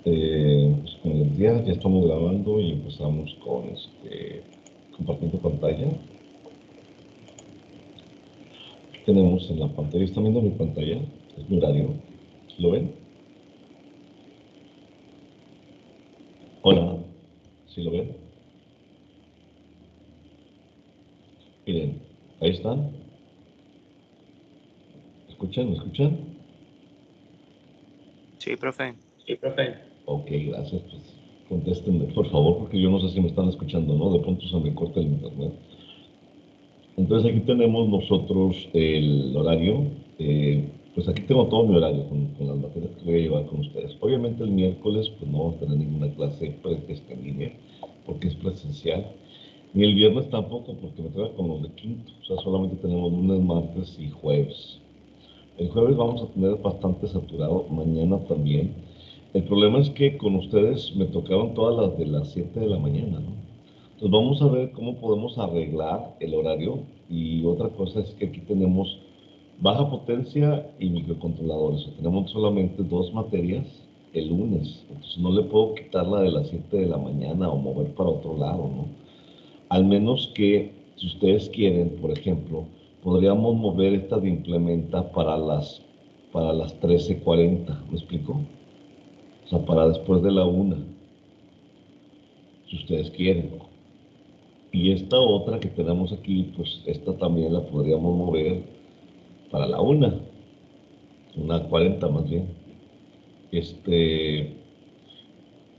Pues como les decía, ya estamos grabando y empezamos con compartiendo pantalla. Aquí tenemos en la pantalla, ¿están viendo mi pantalla? Es mi horario. ¿Lo ven? Hola, ¿sí lo ven? Miren, ahí están. ¿Me escuchan? Sí, profe. Sí, profe. Ok, gracias. Pues contéstenme, por favor, porque yo no sé si me están escuchando, ¿no? De pronto se me corta el internet. Entonces aquí tenemos nosotros el horario. Pues aquí tengo todo mi horario con las materias que voy a llevar con ustedes. Obviamente el miércoles pues no vamos a tener ninguna clase en línea porque es presencial. Ni el viernes tampoco porque me toca con los de quinto. O sea, solamente tenemos lunes, martes y jueves. El jueves vamos a tener bastante saturado, mañana también. El problema es que con ustedes me tocaron todas las de las 7 de la mañana, ¿no? Entonces vamos a ver cómo podemos arreglar el horario. Y otra cosa es que aquí tenemos baja potencia y microcontroladores. O sea, tenemos solamente dos materias el lunes. Entonces no le puedo quitar la de las 7 de la mañana o mover para otro lado, ¿no? Al menos que, si ustedes quieren, por ejemplo, podríamos mover esta de implementa para las 13:40, ¿me explico? O sea, para después de la 1, si ustedes quieren. Y esta otra que tenemos aquí, pues esta también la podríamos mover para la 1:40 más bien.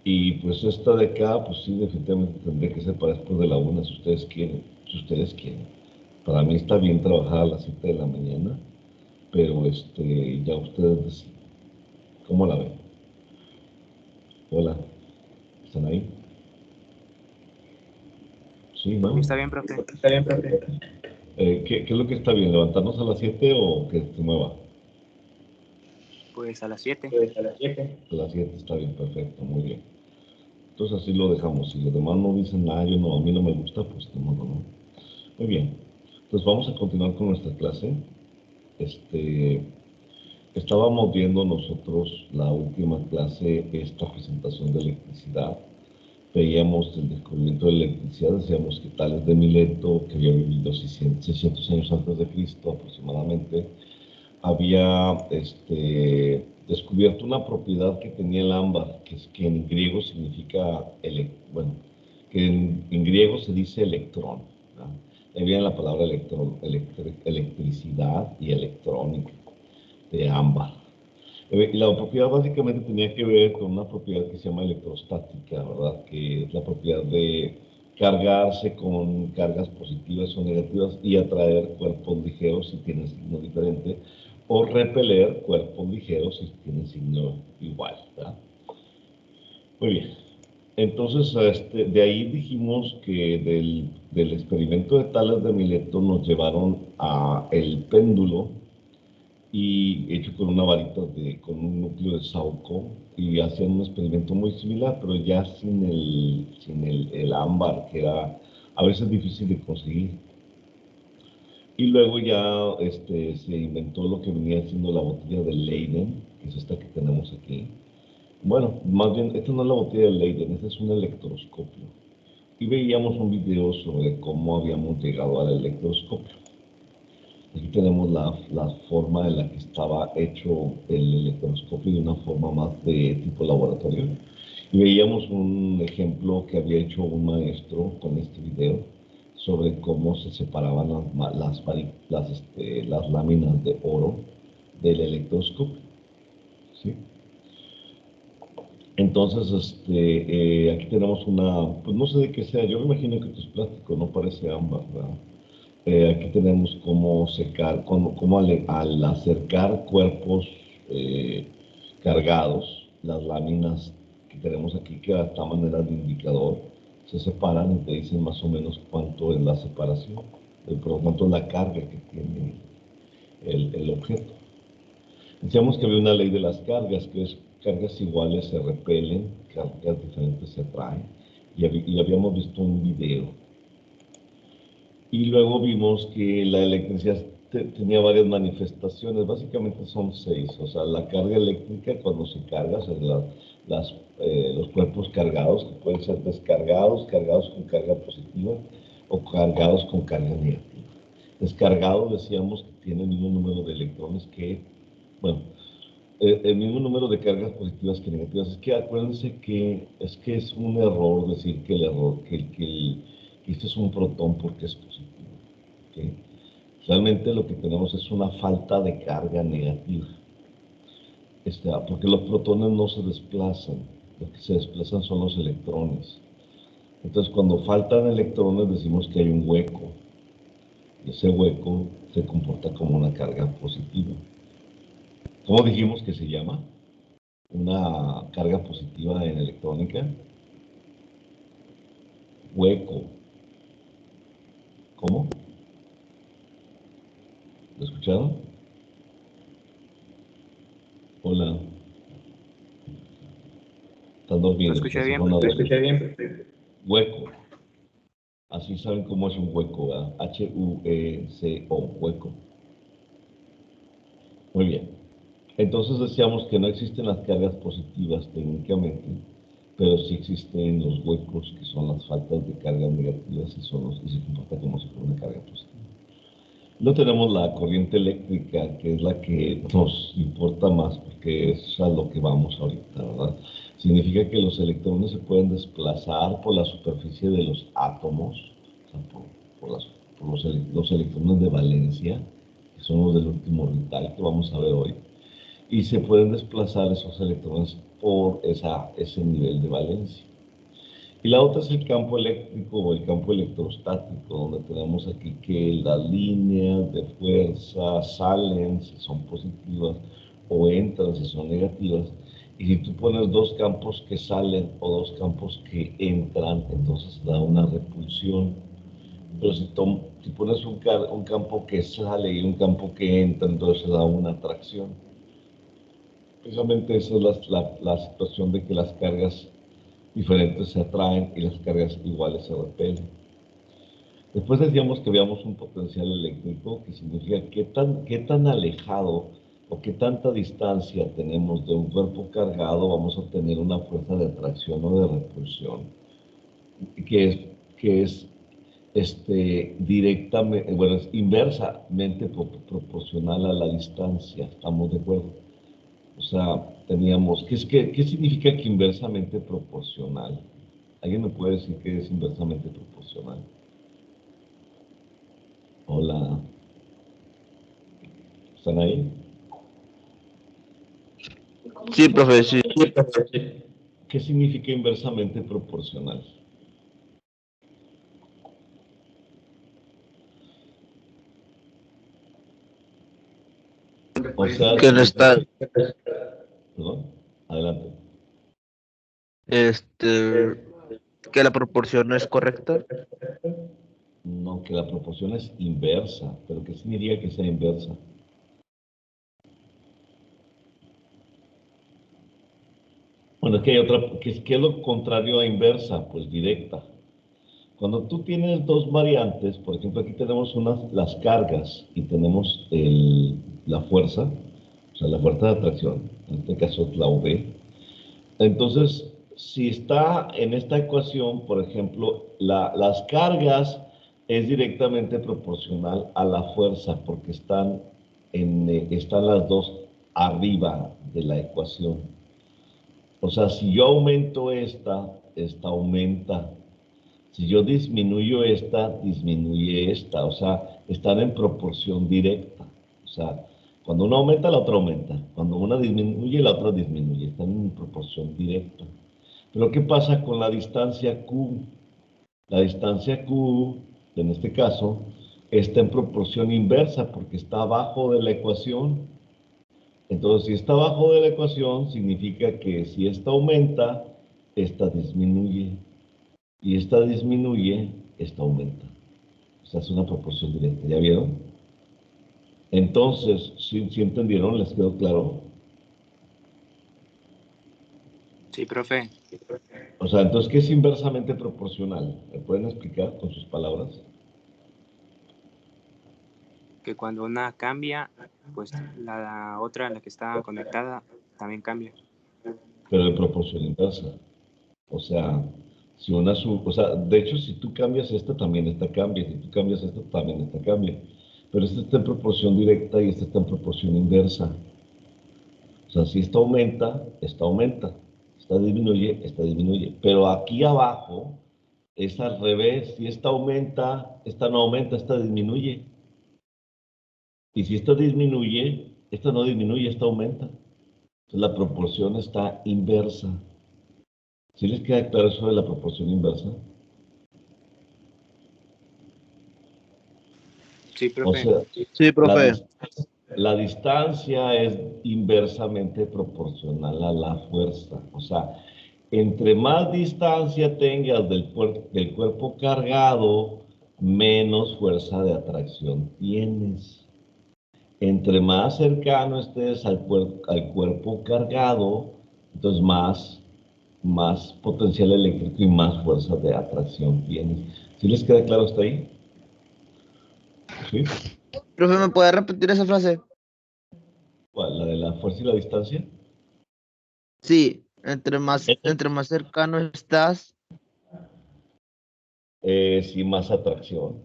Y pues esta de acá, pues sí, definitivamente tendría que ser para después de la 1, si ustedes quieren. Si ustedes quieren. Para mí está bien trabajar a las 7 de la mañana, pero ya ustedes deciden. ¿Cómo la ven? Hola, ¿están ahí? Sí, Por mí ¿no? está bien, profe. Está bien, perfecto. ¿Qué es lo que está bien? ¿Levantarnos a las 7 o que se mueva? Pues a las 7. Pues a las 7. A las 7 está bien, perfecto, muy bien. Entonces así lo dejamos. Si los demás no dicen nada, yo no, a mí no me gusta, pues de modo, ¿no? Muy bien. Entonces vamos a continuar con nuestra clase. Estábamos viendo nosotros la última clase, esta presentación de electricidad. Veíamos el descubrimiento de la electricidad, decíamos que Tales de Mileto, que había vivido 600 años antes de Cristo aproximadamente, había descubierto una propiedad que tenía el ámbar, que en griego significa, bueno, que en griego se dice electrón, ¿no? Ahí viene la palabra electricidad y electrónica de ámbar. Y la propiedad básicamente tenía que ver con una propiedad que se llama electrostática, ¿verdad? Que es la propiedad de cargarse con cargas positivas o negativas y atraer cuerpos ligeros si tienen signo diferente, o repeler cuerpos ligeros si tienen signo igual, ¿verdad? Muy bien. Entonces, de ahí dijimos que del experimento de Tales de Mileto nos llevaron a el péndulo, y hecho con una varita con un núcleo de saúco, y hacían un experimento muy similar, pero ya sin el ámbar, que era a veces difícil de conseguir. Y luego ya se inventó lo que venía siendo la botella de Leyden, que es esta que tenemos aquí. Bueno, más bien, esta no es la botella de Leyden, este es un electroscopio. Y veíamos un video sobre cómo habíamos llegado al electroscopio. Aquí tenemos la forma en la que estaba hecho el electroscopio, de una forma más de tipo laboratorio. Y veíamos un ejemplo que había hecho un maestro con este video sobre cómo se separaban las láminas de oro del electroscopio, ¿sí? Entonces, aquí tenemos pues no sé de qué sea, yo me imagino que esto es plástico, no parece ámbar, ¿verdad? Aquí tenemos cómo secar, cómo al acercar cuerpos cargados, las láminas que tenemos aquí, que a esta manera de indicador, se separan y te dicen más o menos cuánto es la separación, pero cuánto es la carga que tiene el objeto. Decíamos que había una ley de las cargas, que es cargas iguales se repelen, cargas diferentes se atraen, y habíamos visto un video. Y luego vimos que la electricidad tenía varias manifestaciones, básicamente son 6. O sea, la carga eléctrica cuando se carga, o sea, los cuerpos cargados, que pueden ser descargados, cargados con carga positiva o cargados con carga negativa. Descargados decíamos que tiene el mismo número de electrones que, bueno, el mismo número de cargas positivas que negativas. Es que acuérdense que es un error decir que esto es un protón porque es positivo. ¿Okay? Realmente lo que tenemos es una falta de carga negativa. Porque los protones no se desplazan, lo que se desplazan son los electrones. Entonces, cuando faltan electrones, decimos que hay un hueco. Y ese hueco se comporta como una carga positiva. ¿Cómo dijimos que se llama? Una carga positiva en electrónica. Hueco. ¿Cómo? ¿Lo escucharon? Hola. Están Lo durmiendo. escuché bien, Lo perfecto. escuché bien, perfecto. Hueco. Así saben cómo es un hueco, ¿verdad? H-U-E-C-O, hueco. Muy bien. Entonces decíamos que no existen las cargas positivas técnicamente, pero sí existen los huecos, que son las faltas de cargas negativas y se comporta como si fuera una carga positiva. No tenemos la corriente eléctrica, que es la que nos importa más, porque es a lo que vamos ahorita, ¿verdad? Significa que los electrones se pueden desplazar por la superficie de los átomos, o sea, por los electrones de valencia, que son los del último orbital que vamos a ver hoy, y se pueden desplazar esos electrones por ese nivel de valencia. Y la otra es el campo eléctrico o el campo electrostático, donde tenemos aquí que las líneas de fuerza salen si son positivas o entran si son negativas. Y si tú pones dos campos que salen o dos campos que entran, entonces da una repulsión. Pero si pones un campo que sale y un campo que entra, entonces da una atracción. Precisamente esa es la situación de que las cargas diferentes se atraen y las cargas iguales se repelen. Después decíamos que veamos un potencial eléctrico, que significa qué tan alejado o qué tanta distancia tenemos de un cuerpo cargado, vamos a obtener una fuerza de atracción o de repulsión, que es directamente, bueno, es inversamente proporcional a la distancia, ¿estamos de acuerdo? O sea, teníamos, ¿qué significa que inversamente proporcional? ¿Alguien me puede decir qué es inversamente proporcional? Hola. ¿Están ahí? Sí, profe, sí. ¿Qué significa inversamente proporcional? O sea, Que no está, perdón, adelante. que la proporción no es correcta. No, que la proporción es inversa, pero ¿qué significa que sea inversa? Bueno, es que hay otra, ¿qué es lo contrario a inversa? Pues directa. Cuando tú tienes dos variantes, por ejemplo, aquí tenemos las cargas y tenemos la fuerza, o sea, la fuerza de atracción, en este caso es la V. Entonces, si está en esta ecuación, por ejemplo, las cargas es directamente proporcional a la fuerza, porque están las dos arriba de la ecuación. O sea, si yo aumento esta aumenta. Si yo disminuyo esta, disminuye esta. O sea, están en proporción directa. O sea, cuando uno aumenta, la otra aumenta. Cuando una disminuye, la otra disminuye. Están en proporción directa. Pero ¿qué pasa con la distancia Q? La distancia Q, en este caso, está en proporción inversa porque está abajo de la ecuación. Entonces, si está abajo de la ecuación, significa que si esta aumenta, esta disminuye. Y esta disminuye, esta aumenta. O sea, es una proporción directa. ¿Ya vieron? Entonces, ¿sí entendieron? ¿Les quedó claro? Sí, profe. O sea, entonces, ¿qué es inversamente proporcional? ¿Me pueden explicar con sus palabras? que cuando una cambia, pues la otra, la que está conectada, también cambia. pero en proporción inversa. O sea, si una o sea, de hecho, si tú cambias esta, también esta cambia. Si tú cambias esta, también esta cambia. Pero esta está en proporción directa y esta está en proporción inversa. O sea, si esta aumenta, esta aumenta. Esta disminuye, esta disminuye. Pero aquí abajo es al revés. Si esta aumenta, esta no aumenta, esta disminuye. Y si esta disminuye, esta no disminuye, esta aumenta. Entonces la proporción está inversa. ¿Sí les queda claro eso de la proporción inversa? Sí, O profe. sea, Sí, la, profe. la distancia es inversamente proporcional a la fuerza. O sea, entre más distancia tengas del cuerpo cargado, menos fuerza de atracción tienes. Entre más cercano estés al cuerpo cargado, entonces más potencial eléctrico y más fuerza de atracción tienes. ¿Sí les queda claro hasta ahí? ¿Sí? Profe, ¿me puede repetir esa frase? ¿Cuál? ¿La de la fuerza y la distancia? Sí, Eh, entre más cercano estás. Sí, más atracción.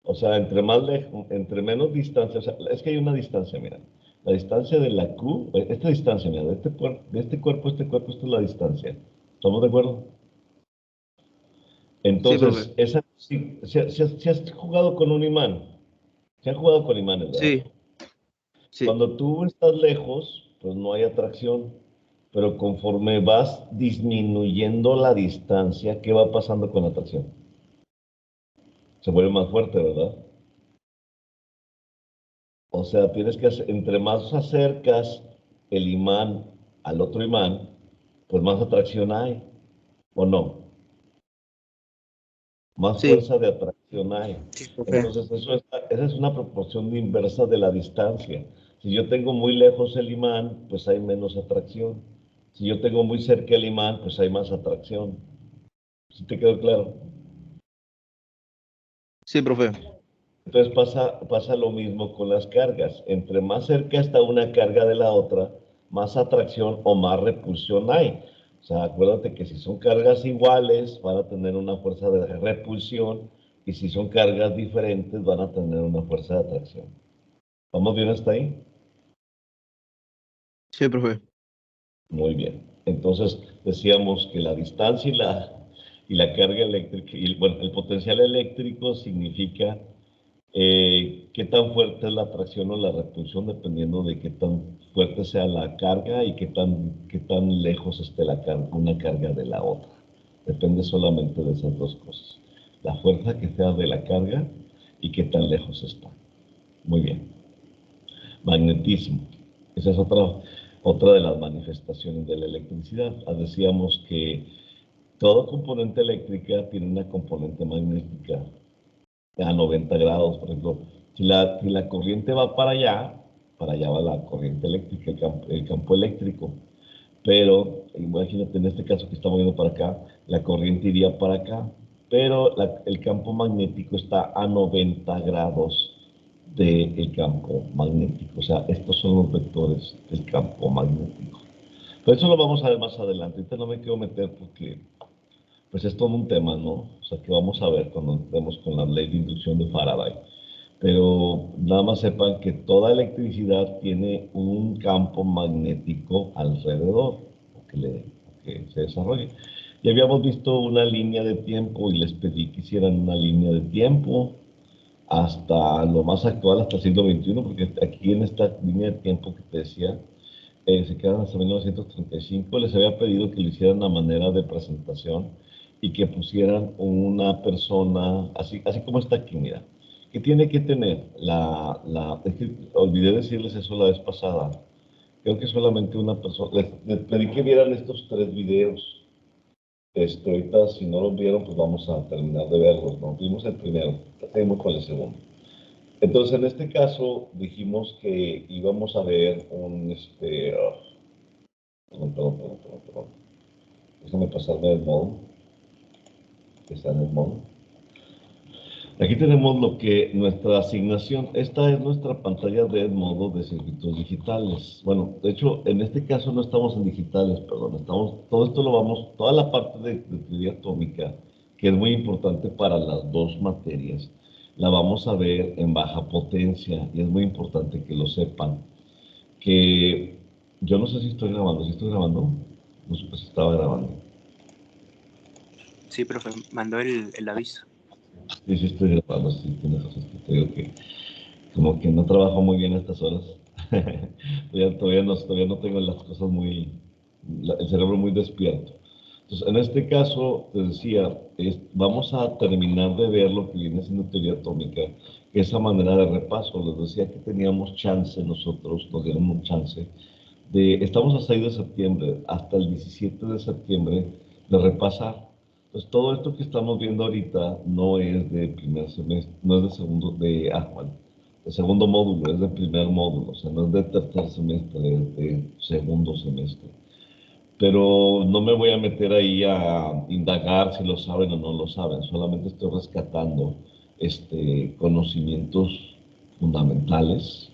O sea, entre más lejos, entre menos distancia, o sea, es que hay una distancia, mira. La distancia de la Q, esta distancia, mira, de este cuerpo a este cuerpo, esta es la distancia. ¿Estamos de acuerdo? Sí, profe. Entonces, esa, si has jugado con un imán, se han jugado con imanes, ¿verdad? Sí, sí, Cuando tú estás lejos, pues no hay atracción, pero conforme vas disminuyendo la distancia, ¿qué va pasando con la atracción? Se vuelve más fuerte, ¿verdad? O sea, tienes que hacer, entre más acercas el imán al otro imán, pues más atracción hay, ¿o no? Más sí, fuerza de atracción hay. Sí, profe. Entonces, esa es una proporción inversa de la distancia. Si yo tengo muy lejos el imán, pues hay menos atracción. Si yo tengo muy cerca el imán, pues hay más atracción. ¿Sí te quedó claro? sí, profe. Entonces pasa lo mismo con las cargas. Entre más cerca está una carga de la otra, más atracción o más repulsión hay. O sea, acuérdate que si son cargas iguales, van a tener una fuerza de repulsión y si son cargas diferentes, van a tener una fuerza de atracción. ¿Vamos bien hasta ahí? Sí, profe. Muy bien. Entonces decíamos que la distancia y la carga eléctrica, y bueno, el potencial eléctrico significa qué tan fuerte es la atracción o la repulsión dependiendo de qué tan fuerte sea la carga y qué tan lejos esté una carga de la otra. Depende solamente de esas dos cosas. La fuerza que sea de la carga y qué tan lejos está. Muy bien. Magnetismo. Esa es otra de las manifestaciones de la electricidad. Decíamos que todo componente eléctrica tiene una componente magnética a 90 grados, por ejemplo. Si la corriente va para allá va la corriente eléctrica, el campo eléctrico. Pero imagínate en este caso que estamos viendo para acá, la corriente iría para acá, pero el campo magnético está a 90 grados del campo magnético. O sea, estos son los vectores del campo magnético. Pero eso lo vamos a ver más adelante. Ahorita no me quiero meter porque pues es todo un tema, ¿no? O sea, que vamos a ver cuando entremos con la ley de inducción de Faraday. Pero nada más sepan que toda electricidad tiene un campo magnético alrededor, que se desarrolle. Y habíamos visto una línea de tiempo y les pedí que hicieran una línea de tiempo hasta lo más actual, hasta el siglo XXI, porque aquí en esta línea de tiempo que te decía, se quedan hasta 1935. Les había pedido que lo hicieran a manera de presentación y que pusieran una persona, así como está aquí, mira, que tiene que tener es que olvidé decirles eso la vez pasada. Creo que solamente una persona, les pedí que vieran estos tres videos. Ahorita, si no los vieron, pues vamos a terminar de verlos, ¿no? Vimos el primero, seguimos con el segundo. Entonces, en este caso, dijimos que íbamos a ver perdón. Déjame pasarme el modo, que está en el modo. Aquí tenemos lo que nuestra asignación, esta es nuestra pantalla de modo de circuitos digitales. Bueno, de hecho, en este caso no estamos en digitales, perdón, todo esto lo vamos, toda la parte de teoría atómica, que es muy importante para las dos materias, la vamos a ver en baja potencia y es muy importante que lo sepan. Que yo no sé si estoy grabando, no supe si estaba grabando. Sí, profe, mandó el aviso. Sí, sí estoy grabando, sí, tienes razón, te digo que como que no trabajo muy bien a estas horas. Todavía no tengo las cosas el cerebro muy despierto. Entonces, en este caso, te decía, vamos a terminar de ver lo que viene siendo teoría atómica, esa manera de repaso. Les decía que teníamos chance nosotros, nos dieron un chance, estamos a 6 de septiembre, hasta el 17 de septiembre, de repasar. Entonces, todo esto que estamos viendo ahorita no es de primer semestre, no es de segundo módulo, es de primer módulo, o sea, no es de tercer semestre, es de segundo semestre. Pero no me voy a meter ahí a indagar si lo saben o no lo saben, solamente estoy rescatando conocimientos fundamentales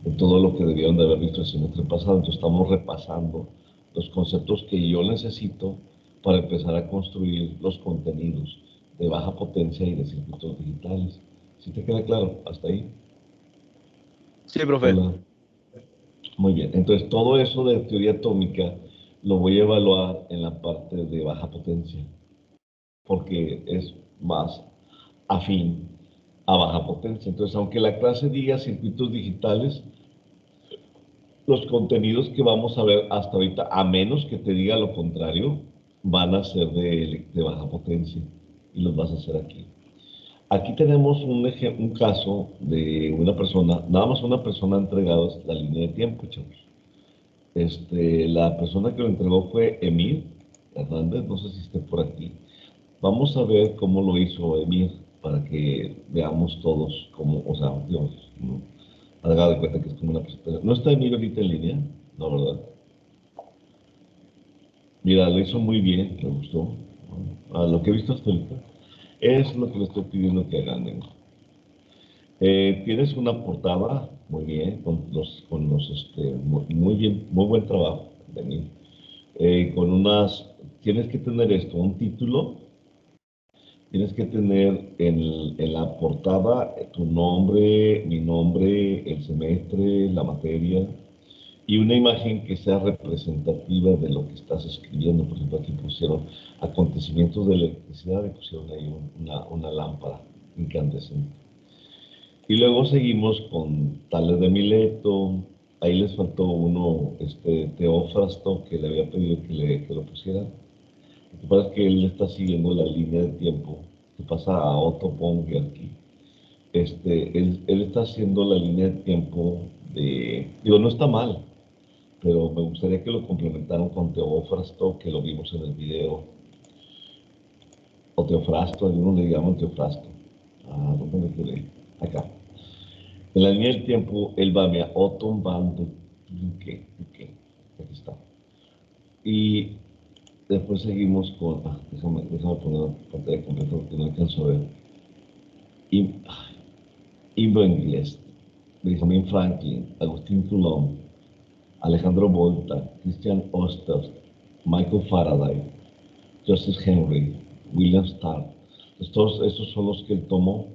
de todo lo que debieron de haber visto el semestre pasado. Entonces estamos repasando los conceptos que yo necesito para empezar a construir los contenidos de baja potencia y de circuitos digitales. ¿Sí te queda claro? ¿Hasta ahí? Sí, profe. Hola. Muy bien. Entonces todo eso de teoría atómica lo voy a evaluar en la parte de baja potencia, porque es más afín a baja potencia. Entonces, aunque la clase diga circuitos digitales, los contenidos que vamos a ver hasta ahorita, a menos que te diga lo contrario, van a ser de baja potencia y los vas a hacer aquí. Aquí tenemos un caso de una persona, nada más una persona ha entregado la línea de tiempo, chavos. La persona que lo entregó fue Emir Hernández, no sé si esté por aquí. Vamos a ver cómo lo hizo Emir para que veamos todos cómo, o sea, Dios, ¿no? Haga de cuenta que es como una presentación. ¿No está Emir ahorita en línea? No, ¿verdad? Mira, lo hizo muy bien, me gustó. A lo que he visto hasta ahorita, es lo que le estoy pidiendo que hagan. Tienes una portada, muy bien, muy bien, muy buen trabajo, Emir. Tienes que tener esto, un título. Tienes que tener en la portada tu nombre, mi nombre, el semestre, la materia y una imagen que sea representativa de lo que estás escribiendo. Por ejemplo, aquí pusieron acontecimientos de electricidad y pusieron ahí una lámpara incandescente. Y luego seguimos con Tales de Mileto. Ahí les faltó uno, Teófrasto, que le había pedido que lo pusiera. Lo que pasa es que él está siguiendo la línea de tiempo que pasa a Otto von Guericke. Él está haciendo la línea de tiempo digo, no está mal, pero me gustaría que lo complementaran con Teófrasto, que lo vimos en el video. O Teofrasto, algunos le llaman Teofrasto. ¿Dónde me quedé? Acá. En la línea del tiempo, él va a Otto van Guericke. Aquí está. Y después seguimos con, déjame poner la pantalla completa porque no alcanzo a ver. Ivo Inglés, Benjamin Franklin, Agustín Coulomb, Alejandro Volta, Christian Oster, Michael Faraday, Joseph Henry, William Starr. Pues todos estos son los que él tomó.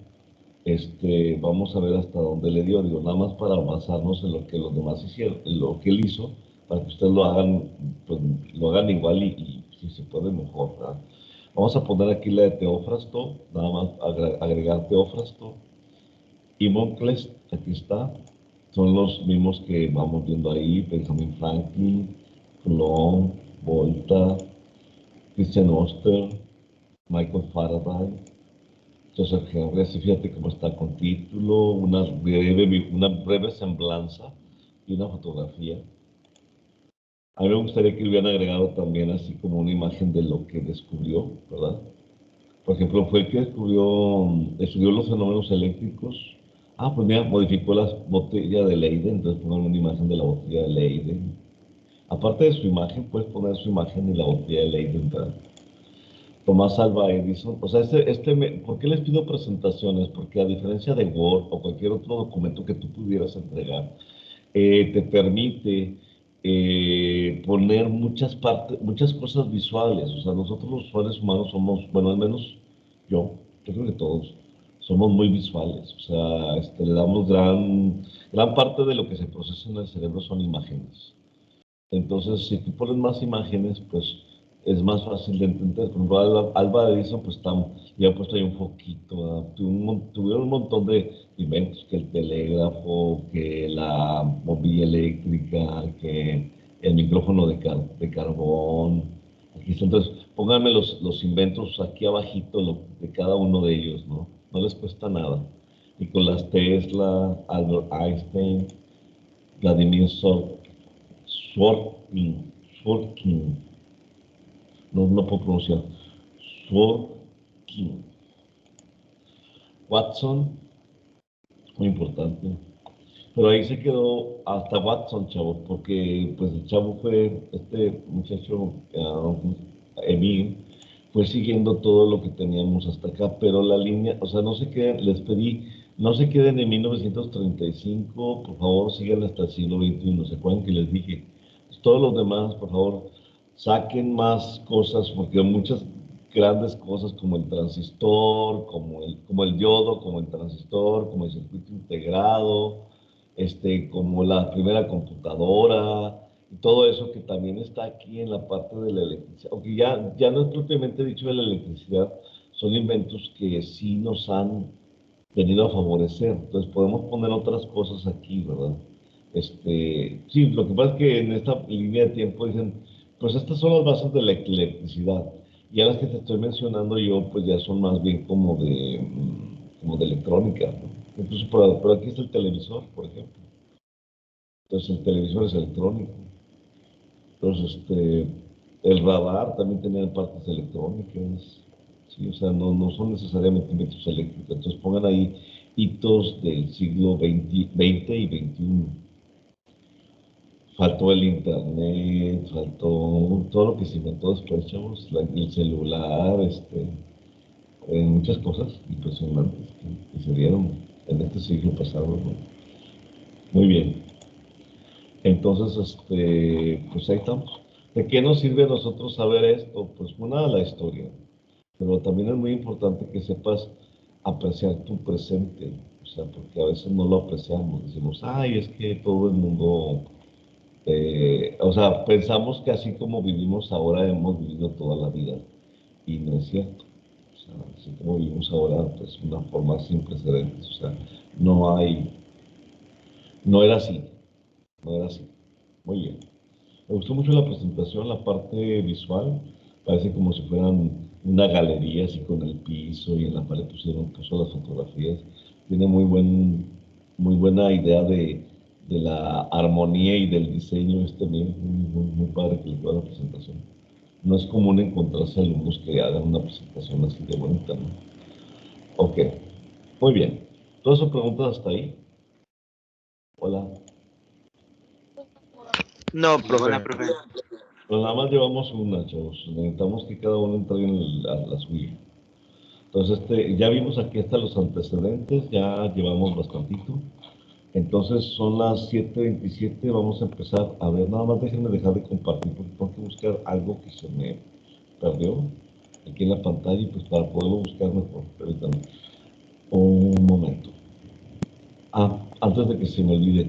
Vamos a ver hasta dónde le dio, digo, nada más para basarnos en lo que los demás hicieron, en lo que él hizo, para que ustedes lo hagan, pues, lo hagan igual y si se puede mejor, ¿verdad? Vamos a poner aquí la de Teófrasto, nada más agregar Teófrasto. Y Moncles, aquí está, son los mismos que vamos viendo ahí: Benjamin Franklin, Coulomb, Volta, Christian Oster, Michael Faraday, Joseph Henry. Así fíjate cómo está con título, una breve semblanza y una fotografía. A mí me gustaría que hubieran agregado también así como una imagen de lo que descubrió, ¿verdad? Por ejemplo, fue el que estudió los fenómenos eléctricos. Pues mira, modificó la botella de Leyden, entonces pongan una imagen de la botella de Leyden. Aparte de su imagen, puedes poner su imagen y la botella de Leyden, ¿verdad? Tomás Alva Edison. O sea, ¿por qué les pido presentaciones? Porque a diferencia de Word o cualquier otro documento que tú pudieras entregar, te permite poner muchas cosas visuales. O sea, nosotros los usuarios humanos somos, bueno, al menos yo creo que todos, somos muy visuales. O sea, le damos gran parte de lo que se procesa en el cerebro son imágenes. Entonces, si tú pones más imágenes, pues es más fácil de entender. Por ejemplo, Alba Edison, pues ya ha puesto ahí un foquito, ¿verdad? Tuvieron un montón de inventos, que el telégrafo, que la bombilla eléctrica, que el micrófono de carbón. Aquí está. Entonces, pónganme los inventos aquí abajito de cada uno de ellos, ¿no? No les cuesta nada. Nicolás Tesla, Albert Einstein, Vladimir Sworkin, no puedo pronunciar, Sworkin, Watson, muy importante, pero ahí se quedó hasta Watson, chavo, porque pues el chavo este muchacho, Emil, fue siguiendo todo lo que teníamos hasta acá, pero la línea, o sea, no se queden, les pedí, no se queden en 1935, por favor, sigan hasta el siglo XXI, ¿se acuerdan que les dije? Pues, todos los demás, por favor, saquen más cosas, porque muchas grandes cosas como el transistor, como el yodo, como el transistor, como el circuito integrado, como la primera computadora, y todo eso que también está aquí en la parte de la electricidad, aunque ya no es propiamente dicho de la electricidad, son inventos que sí nos han venido a favorecer. Entonces podemos poner otras cosas aquí, ¿verdad? Sí, lo que pasa es que en esta línea de tiempo dicen, pues estas son las bases de la electricidad. Y a las que te estoy mencionando yo, pues ya son más bien como de electrónica, ¿no? Incluso por aquí está el televisor, por ejemplo. Entonces el televisor es electrónico. Entonces, el radar también tenía partes electrónicas, ¿sí? O sea, no son necesariamente inventos eléctricos. Entonces pongan ahí hitos del siglo XX y XXI. Faltó el internet, faltó todo lo que se inventó después, chavos, el celular, muchas cosas impresionantes que se dieron en este siglo pasado, ¿no? Muy bien. Entonces, pues ahí estamos. ¿De qué nos sirve a nosotros saber esto? Pues una, la historia, pero también es muy importante que sepas apreciar tu presente, o sea, porque a veces no lo apreciamos, decimos, ay, es que todo el mundo, o sea, pensamos que así como vivimos ahora hemos vivido toda la vida, y no es cierto. O sea, así como vivimos ahora, pues una forma sin precedentes, o sea, no hay, no era así, no era así. Muy bien. Me gustó mucho la presentación, la parte visual. Parece como si fueran una galería así con el piso y en la pared puso las fotografías. Tiene muy buena idea de la armonía y del diseño muy padre que le quedó la presentación. No es común encontrarse alumnos que hagan una presentación así de bonita, ¿no? Ok, muy bien. ¿Todas sus preguntas hasta ahí? Hola. No, Ninguna, profe. profe. Pues nada más llevamos una, chavos. Necesitamos que cada uno entre en la suya. Entonces, ya vimos aquí hasta los antecedentes, ya llevamos bastantito. Entonces, son las 7:27, vamos a empezar. A ver, nada más déjenme dejar de compartir, porque tengo que buscar algo que se me perdió aquí en la pantalla, y pues para poderlo buscar mejor. Permítanme un momento. Antes de que se me olvide,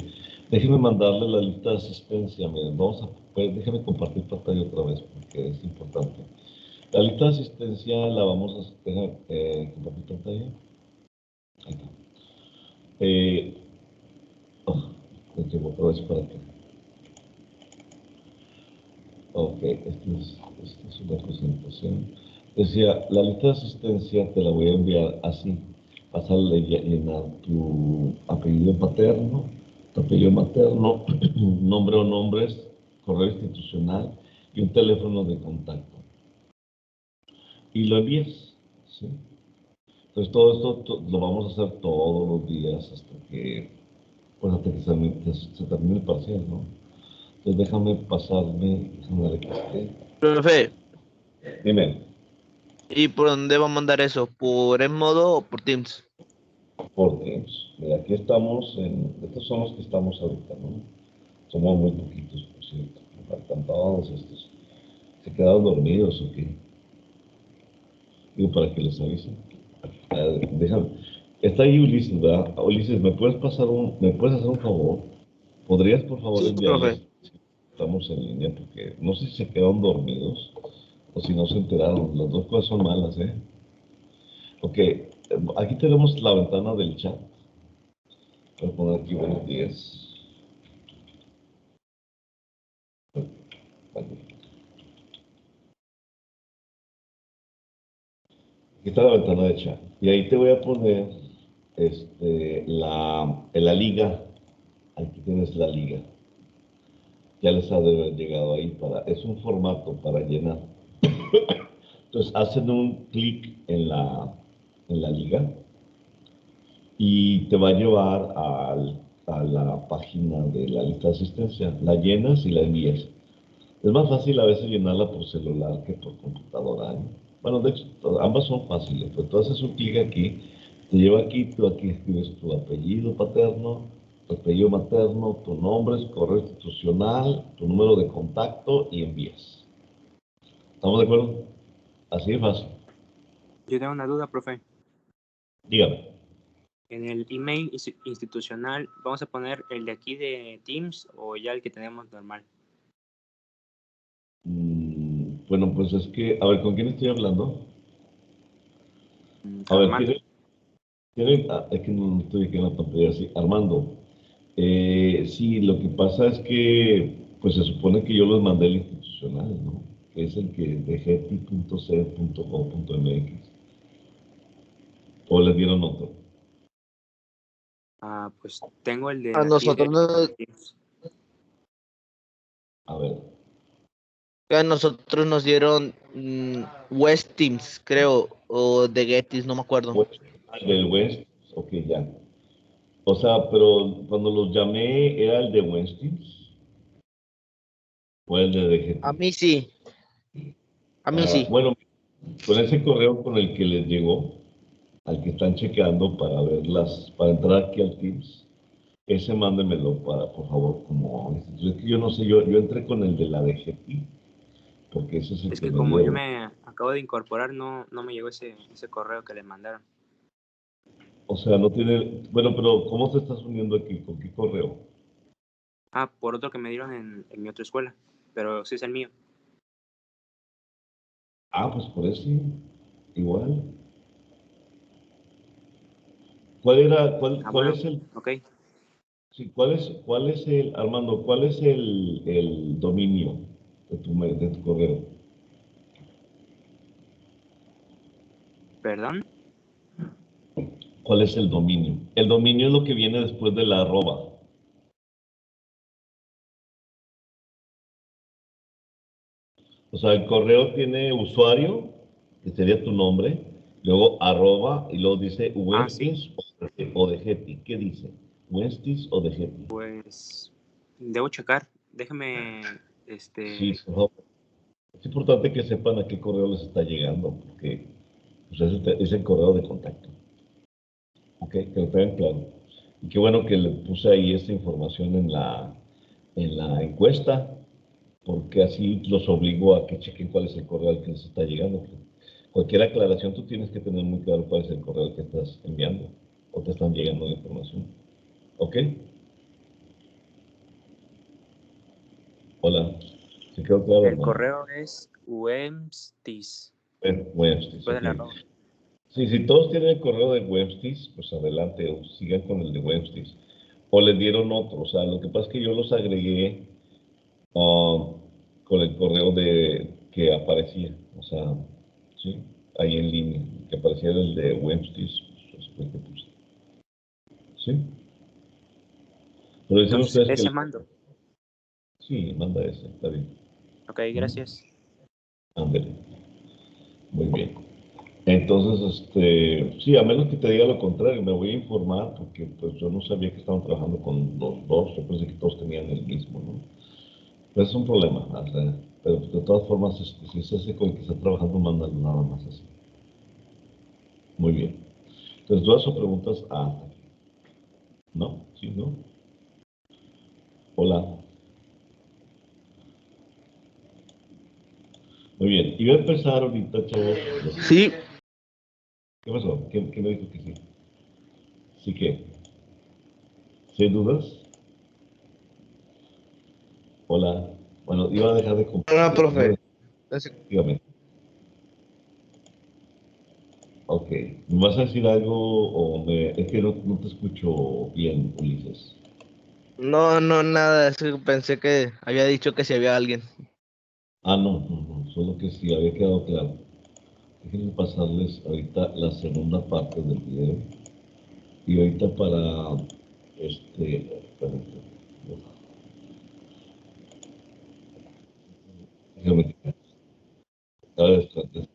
déjenme mandarle la lista de asistencia. Miren, déjenme compartir pantalla otra vez, porque es importante. La lista de asistencia la vamos a dejar compartir pantalla. Ahí está. Llevo otra vez para acá. Ok, esta es una presentación. Decía, la lista de asistencia te la voy a enviar así. Vas a llenar tu apellido paterno, tu apellido materno, nombre o nombres, correo institucional y un teléfono de contacto. Y lo envías, ¿sí? Entonces todo esto lo vamos a hacer todos los días hasta que se termine el parcial, ¿no? Entonces déjame ver que esté. Profe, Dime. ¿Y por dónde va a mandar eso? ¿Por Edmodo o por Teams? Por Teams. Mira, aquí estamos estos son los que estamos ahorita, ¿no? Somos muy poquitos, por cierto. Me faltan todos estos. ¿Se quedaron dormidos o qué? Digo, para que les avisen. Déjame. Está ahí Ulises, ¿verdad? Ulises, ¿me puedes hacer un favor? ¿Podrías, por favor, Sí, profe. enviarles si estamos en línea? Porque no sé si se quedaron dormidos o si no se enteraron. Las dos cosas son malas, ¿eh? Ok, aquí tenemos la ventana del chat. Voy a poner aquí buenos días. Vale. Aquí está la ventana de chat. Y ahí te voy a poner la liga. Aquí tienes la liga. Ya les ha de haber llegado ahí es un formato para llenar. Entonces hacen un clic en la liga y te va a llevar a la página de la lista de asistencia. La llenas y la envías. Es más fácil a veces llenarla por celular que por computadora, ¿eh? Bueno, de hecho, ambas son fáciles, pero tú haces un clic aquí, te lleva aquí, tú aquí escribes tu apellido paterno, tu apellido materno, tu nombre, su correo institucional, tu número de contacto y envías. ¿Estamos de acuerdo? Así de fácil. Yo tengo una duda, profe. Dígame. En el email institucional, ¿vamos a poner el de aquí de Teams o ya el que tenemos normal? Bueno, pues es que, a ver, ¿con quién estoy hablando? A ver, Armando. es que no estoy aquí en la pantalla así. Armando, sí, lo que pasa es que, pues se supone que yo los mandé al institucional, ¿no? Que es el que de geti.c.gov.mx. ¿O les dieron otro? Pues tengo el de A aquí nosotros de nos, Teams. A ver. a nosotros nos dieron West Teams, creo, o de Gettys, no me acuerdo. West, del West, ok, ya. O sea, pero cuando los llamé, ¿era el de Westins o el de A Getty? mí sí, a mí sí. Bueno, con ese correo con el que les llegó, al que están chequeando para entrar aquí al Teams, ese mándemelo por favor, es que yo no sé, yo entré con el de la DGT, porque ese es el Es que que me como yo dieron. me acabo de incorporar, no me llegó ese correo que le mandaron. O sea, no tiene, bueno, pero ¿cómo te estás uniendo aquí? ¿Con qué correo? Por otro que me dieron en mi otra escuela, pero sí es el mío. Pues por eso, igual. ¿Cuál era, cuál Bueno, es el, ok. sí, cuál es el, Armando, cuál es el dominio de tu correo? Perdón. ¿Cuál es el dominio? El dominio es lo que viene después de la arroba. O sea, el correo tiene usuario, que sería tu nombre, luego arroba y luego dice Sí, Westis o de Getty. ¿Qué dice? ¿Westis o de Getty? pues debo checar. Déjame, Sí, por favor. Es importante que sepan a qué correo les está llegando, porque pues, es el correo de contacto. ¿Ok? Que lo tengan claro. Y qué bueno que le puse ahí esta información en la encuesta, porque así los obligo a que chequen cuál es el correo al que les está llegando. Cualquier aclaración tú tienes que tener muy claro cuál es el correo que estás enviando o te están llegando la información. ¿Ok? Hola. ¿Se quedó claro, el hermano? correo es wemstis, Webstis, después de ok. la arroba. Sí, si todos tienen el correo de Webstis, pues adelante, o sigan con el de Webstis. O les dieron otro. O sea, lo que pasa es que yo los agregué con el correo que aparecía. O sea, sí, ahí en línea. Que aparecía el de Webstis, pues fue el que puse. ¿Sí? Pero dicen Entonces, ustedes ese que mando. sí, manda ese, está bien. Ok, gracias. Ándale, muy bien. Entonces, sí, a menos que te diga lo contrario, me voy a informar porque pues yo no sabía que estaban trabajando con los dos, yo pensé que todos tenían el mismo, ¿no? Pero es un problema, o sea, pero de todas formas, si es ese con el que está trabajando, mándalo nada más así. Muy bien. Entonces, todas sus preguntas A. ¿No? ¿Sí, no? Hola. Muy bien. Y voy a empezar ahorita, chavos. Sí, ¿Qué pasó? ¿Qué me dijo que sí? ¿Sí qué? ¿Sí hay dudas? Hola. Bueno, iba a dejar de hola, compartir. profe. Dígame. Ok. ¿Me vas a decir algo o me... Es que no te escucho bien, Ulises. No, no, nada. Es que pensé que había dicho que si había alguien. Ah, no. Solo que sí, había quedado claro. Déjenme pasarles ahorita la segunda parte del video. Y ahorita para... Espérate. Déjame... A ver, espérate.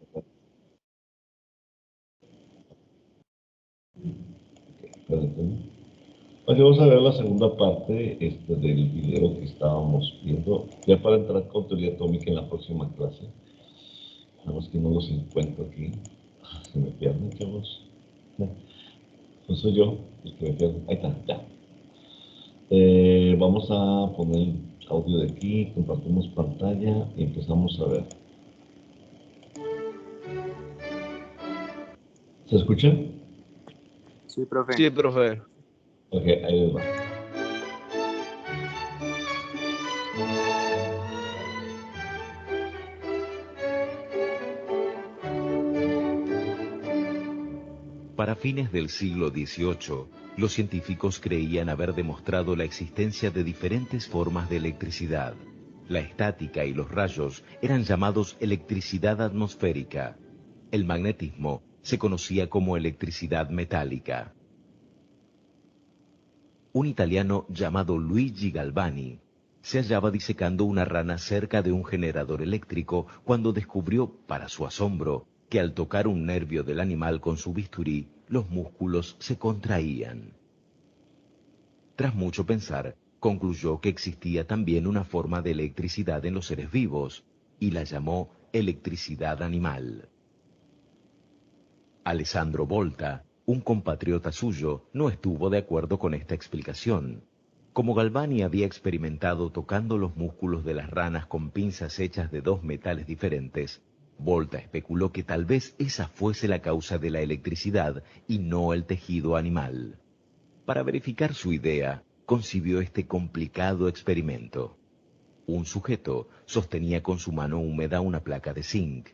Ok, vamos a ver la segunda parte del video que estábamos viendo, ya para entrar con teoría atómica en la próxima clase. Nada más que no los encuentro aquí. Se me pierden, chavos. No soy yo el que me pierde. Ahí está, ya. Vamos a poner audio de aquí, compartimos pantalla y empezamos a ver. ¿Se escucha? Sí, profe. Sí, profe. Ok, ahí les va. Para fines del siglo XVIII, los científicos creían haber demostrado la existencia de diferentes formas de electricidad. La estática y los rayos eran llamados electricidad atmosférica. El magnetismo se conocía como electricidad metálica. Un italiano llamado Luigi Galvani se hallaba disecando una rana cerca de un generador eléctrico cuando descubrió, para su asombro, que al tocar un nervio del animal con su bisturí, los músculos se contraían. Tras mucho pensar, concluyó que existía también una forma de electricidad en los seres vivos, y la llamó electricidad animal. Alessandro Volta, un compatriota suyo, no estuvo de acuerdo con esta explicación. Como Galvani había experimentado tocando los músculos de las ranas con pinzas hechas de dos metales diferentes, Volta especuló que tal vez esa fuese la causa de la electricidad y no el tejido animal. Para verificar su idea, concibió este complicado experimento. Un sujeto sostenía con su mano húmeda una placa de zinc.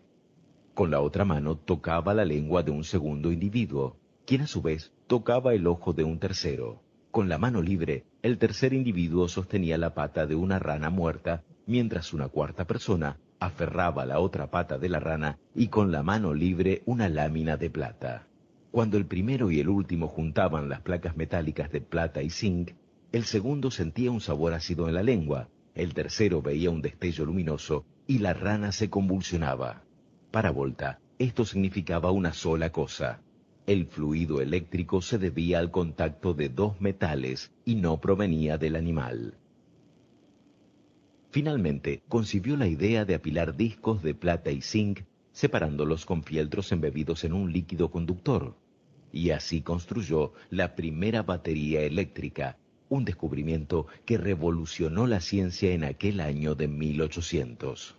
Con la otra mano tocaba la lengua de un segundo individuo, quien a su vez tocaba el ojo de un tercero. Con la mano libre, el tercer individuo sostenía la pata de una rana muerta, mientras una cuarta persona aferraba la otra pata de la rana y con la mano libre una lámina de plata. Cuando el primero y el último juntaban las placas metálicas de plata y zinc, el segundo sentía un sabor ácido en la lengua, el tercero veía un destello luminoso y la rana se convulsionaba. Para Volta, esto significaba una sola cosa. El fluido eléctrico se debía al contacto de dos metales y no provenía del animal. Finalmente, concibió la idea de apilar discos de plata y zinc, separándolos con fieltros embebidos en un líquido conductor. Y así construyó la primera batería eléctrica, un descubrimiento que revolucionó la ciencia en aquel año de 1800.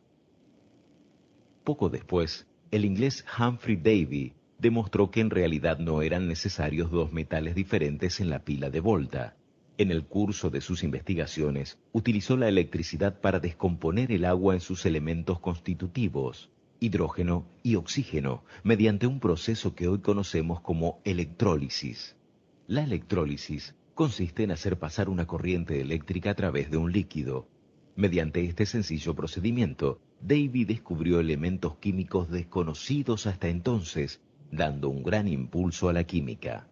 Poco después, el inglés Humphrey Davy demostró que en realidad no eran necesarios dos metales diferentes en la pila de Volta. En el curso de sus investigaciones, utilizó la electricidad para descomponer el agua en sus elementos constitutivos, hidrógeno y oxígeno, mediante un proceso que hoy conocemos como electrólisis. La electrólisis consiste en hacer pasar una corriente eléctrica a través de un líquido. Mediante este sencillo procedimiento, Davy descubrió elementos químicos desconocidos hasta entonces, dando un gran impulso a la química.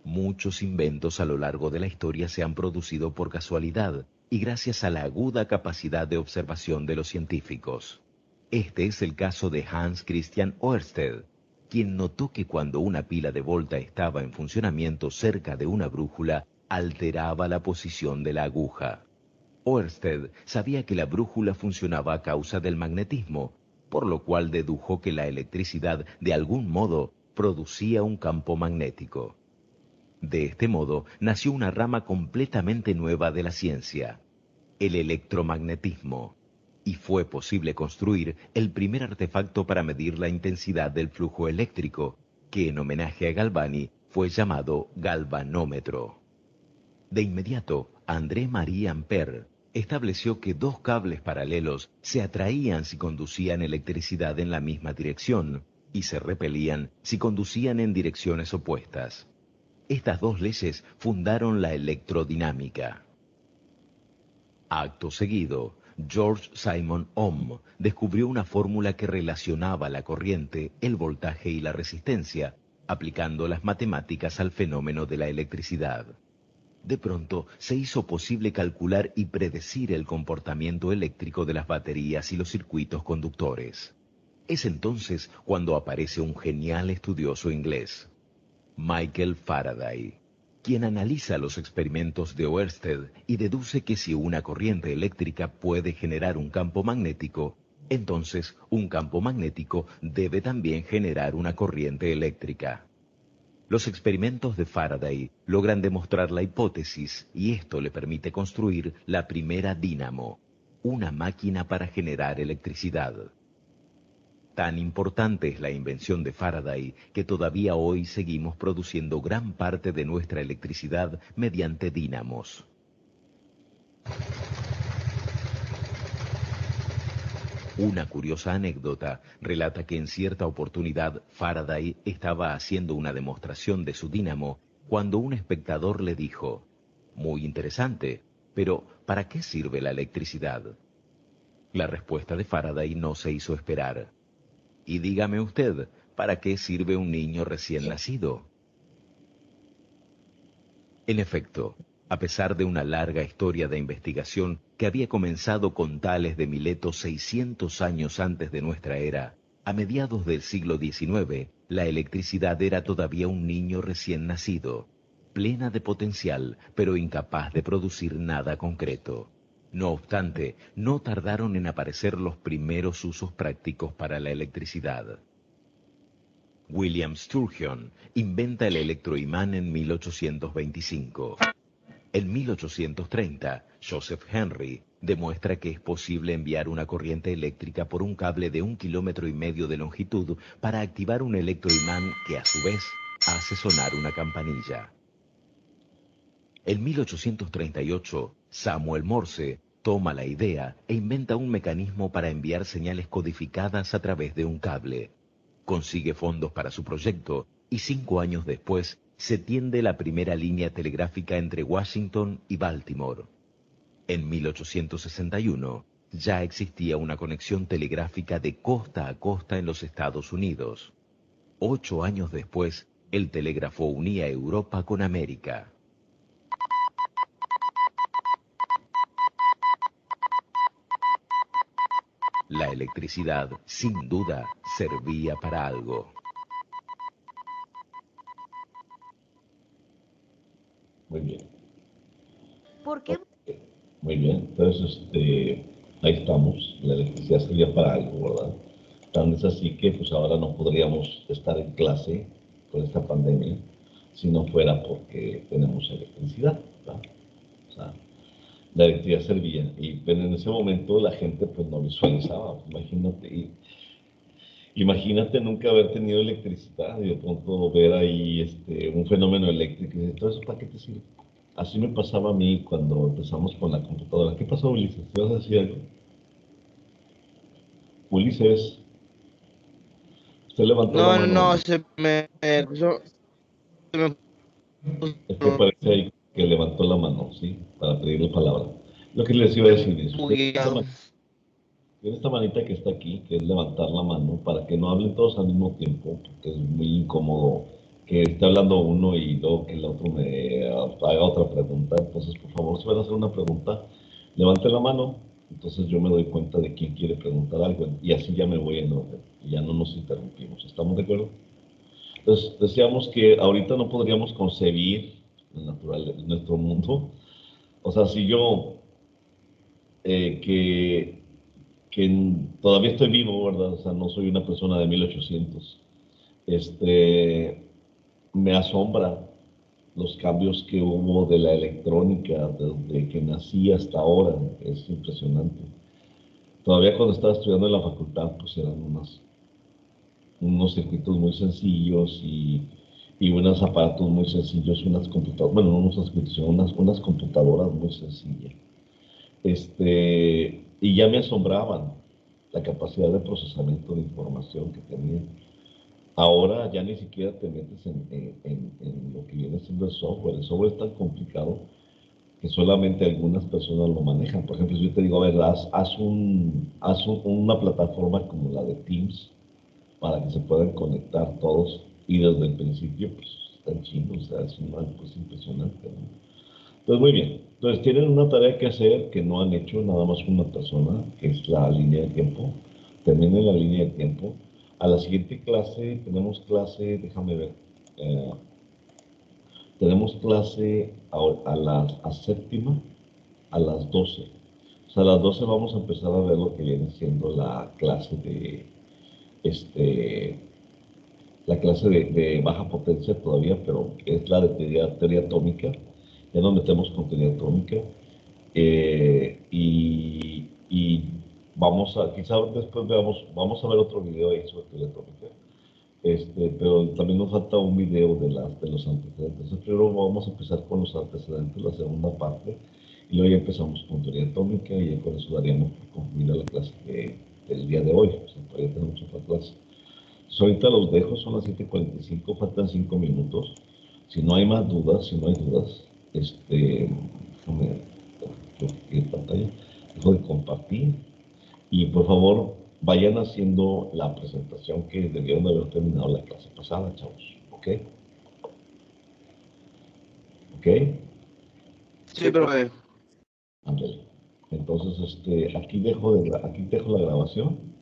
Muchos inventos a lo largo de la historia se han producido por casualidad y gracias a la aguda capacidad de observación de los científicos. Este es el caso de Hans Christian Ørsted, quien notó que cuando una pila de Volta estaba en funcionamiento cerca de una brújula, alteraba la posición de la aguja. Ørsted sabía que la brújula funcionaba a causa del magnetismo, por lo cual dedujo que la electricidad de algún modo producía un campo magnético. De este modo nació una rama completamente nueva de la ciencia, el electromagnetismo, y fue posible construir el primer artefacto para medir la intensidad del flujo eléctrico, que en homenaje a Galvani fue llamado galvanómetro. De inmediato, André-Marie Ampère estableció que dos cables paralelos se atraían si conducían electricidad en la misma dirección y se repelían si conducían en direcciones opuestas. Estas dos leyes fundaron la electrodinámica. Acto seguido, George Simon Ohm descubrió una fórmula que relacionaba la corriente, el voltaje y la resistencia, aplicando las matemáticas al fenómeno de la electricidad. De pronto, se hizo posible calcular y predecir el comportamiento eléctrico de las baterías y los circuitos conductores. Es entonces cuando aparece un genial estudioso inglés, Michael Faraday, quien analiza los experimentos de Ørsted y deduce que si una corriente eléctrica puede generar un campo magnético, entonces un campo magnético debe también generar una corriente eléctrica. Los experimentos de Faraday logran demostrar la hipótesis y esto le permite construir la primera dínamo, una máquina para generar electricidad. Tan importante es la invención de Faraday que todavía hoy seguimos produciendo gran parte de nuestra electricidad mediante dínamos. Una curiosa anécdota relata que en cierta oportunidad Faraday estaba haciendo una demostración de su dínamo cuando un espectador le dijo: «Muy interesante, pero ¿para qué sirve la electricidad?». La respuesta de Faraday no se hizo esperar. «Y dígame usted, ¿para qué sirve un niño recién nacido?». En efecto, a pesar de una larga historia de investigación que había comenzado con Tales de Mileto 600 años antes de nuestra era, a mediados del siglo XIX, la electricidad era todavía un niño recién nacido, plena de potencial, pero incapaz de producir nada concreto. No obstante, no tardaron en aparecer los primeros usos prácticos para la electricidad. William Sturgeon inventa el electroimán en 1825. En 1830, Joseph Henry demuestra que es posible enviar una corriente eléctrica por un cable de 1,5 kilómetros de longitud para activar un electroimán que a su vez hace sonar una campanilla. En 1838, Samuel Morse toma la idea e inventa un mecanismo para enviar señales codificadas a través de un cable. Consigue fondos para su proyecto y 5 años después se tiende la primera línea telegráfica entre Washington y Baltimore. En 1861 ya existía una conexión telegráfica de costa a costa en los Estados Unidos. 8 años después, el telégrafo unía Europa con América. La electricidad, sin duda, servía para algo. Muy bien. ¿Por qué? Muy bien. Entonces, ahí estamos. La electricidad servía para algo, ¿verdad? Tan es así que pues ahora no podríamos estar en clase con esta pandemia si no fuera porque tenemos electricidad, ¿verdad? O sea, la electricidad servía. Y pero en ese momento la gente pues no visualizaba. Imagínate nunca haber tenido electricidad y de pronto ver ahí un fenómeno eléctrico y decir, ¿todo eso para qué te sirve? Así me pasaba a mí cuando empezamos con la computadora. ¿Qué pasó, Ulises? ¿Te vas a decir algo? Ulises, usted levantó la mano. No, se me Es que parece ahí que levantó la mano, ¿sí? Para pedirle palabra. Lo que les iba a decir es, bugueado. tiene esta manita que está aquí, que es levantar la mano, para que no hablen todos al mismo tiempo, porque es muy incómodo que esté hablando uno y luego que el otro me haga otra pregunta. Entonces, por favor, si van a hacer una pregunta, levanten la mano, entonces yo me doy cuenta de quién quiere preguntar algo, y así ya me voy en orden, y ya no nos interrumpimos. ¿Estamos de acuerdo? Entonces, decíamos que ahorita no podríamos concebir nuestro mundo. O sea, si yo, que todavía estoy vivo, ¿verdad? O sea, no soy una persona de 1800. Me asombra los cambios que hubo de la electrónica desde que nací hasta ahora. Es impresionante. Todavía cuando estaba estudiando en la facultad, pues eran unos circuitos muy sencillos y unos aparatos muy sencillos, unas computadoras, bueno, no unos circuitos, sino unas computadoras muy sencillas. Y ya me asombraban la capacidad de procesamiento de información que tenían. Ahora ya ni siquiera te metes en lo que viene siendo el software. El software es tan complicado que solamente algunas personas lo manejan. Por ejemplo, si yo te digo, a ver, una plataforma como la de Teams para que se puedan conectar todos y desde el principio, pues, están chinos, o sea, es una cosa impresionante, ¿no? Entonces, muy bien. Entonces, tienen una tarea que hacer que no han hecho nada más una persona, que es la línea de tiempo. Terminen la línea de tiempo. A la siguiente clase, tenemos clase, déjame ver, eh, tenemos clase a séptima, a las 12. O sea, a las 12 vamos a empezar a ver lo que viene siendo este, la clase de baja potencia todavía, pero es la de teoría atómica. Ya nos metemos con teoría atómica. Y quizá después vamos a ver otro video ahí sobre teoría atómica. Pero también nos falta un video de los antecedentes. Primero vamos a empezar con los antecedentes, la segunda parte, y luego ya empezamos con teoría atómica y ya con eso daríamos por concluida la clase del día de hoy. O sea, todavía tenemos otra clase. Entonces, ahorita los dejo, son las 7:45, faltan 5 minutos. Si no hay más dudas, déjame compartir pantalla, dejo de compartir y por favor vayan haciendo la presentación que debieron de haber terminado la clase pasada, chavos. ¿Ok? ¿Ok? Sí, profe. Ándale. Entonces, aquí dejo la grabación.